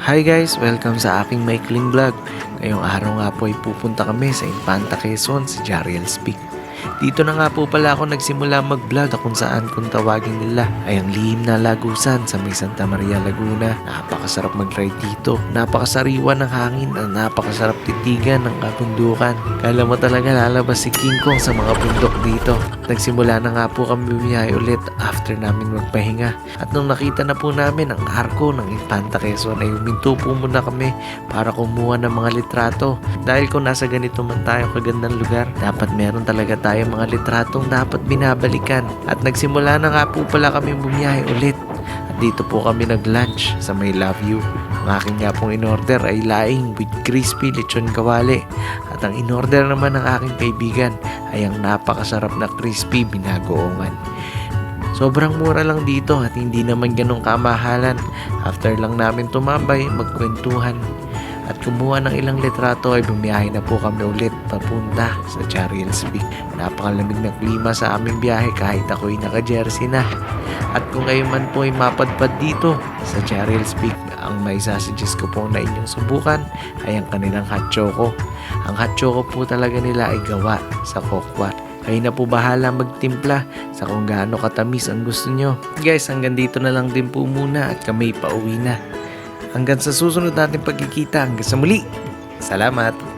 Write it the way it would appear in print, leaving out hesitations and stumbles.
Hi guys! Welcome sa aking maikling vlog. Ngayong araw nga po ay pupunta kami sa Infanta Quezon sa Jariel Peak. Dito na nga po pala ako nagsimula mag-vlog kung saan kung tawagin nila ay ang lihim na lagusan sa may Santa Maria, Laguna. Napakasarap mag-ride dito. Napakasariwa ng hangin at napakasarap titigan ng kabundukan. Kala mo talaga lalabas si King Kong sa mga bundok dito. Nagsimula na nga po kami bumiyahe ulit after namin magpahinga. At nung nakita na po namin ang arko ng Infanta Quezon ay huminto po muna kami para kumuha ng mga litrato. Dahil kung nasa ganito man tayo kagandang lugar, dapat meron talaga tayo mga litratong dapat binabalikan. At nagsimula na nga po pala kami bumiyahe ulit. At dito po kami nag-lunch sa may Love You. Ang aking nga pong in-order ay laing with crispy lechon kawali. At ang in-order naman ng aking kaibigan ay ang napakasarap na crispy binagoongan. Sobrang mura lang dito at hindi naman ganong kamahalan. After lang namin tumambay, magkwentuhan at kumuha ng ilang litrato ay bumiyahe na po kami ulit papunta sa Jariel Peak. Napakalamig ng klima sa aming biyahe kahit ako'y naka-jersey na. At kung ngayon man po ay mapadpad dito sa Jariel Peak, ang may sasuggest ko po na inyong subukan ay ang kanilang hot choco. Ang hot choco po talaga nila ay gawa sa cocoa. Kayo na po bahala magtimpla sa kung gaano katamis ang gusto nyo. Guys, hanggang dito na lang din po muna at kami pauwi na. Hanggang sa susunod natin pagkikita. Hanggang sa muli. Salamat!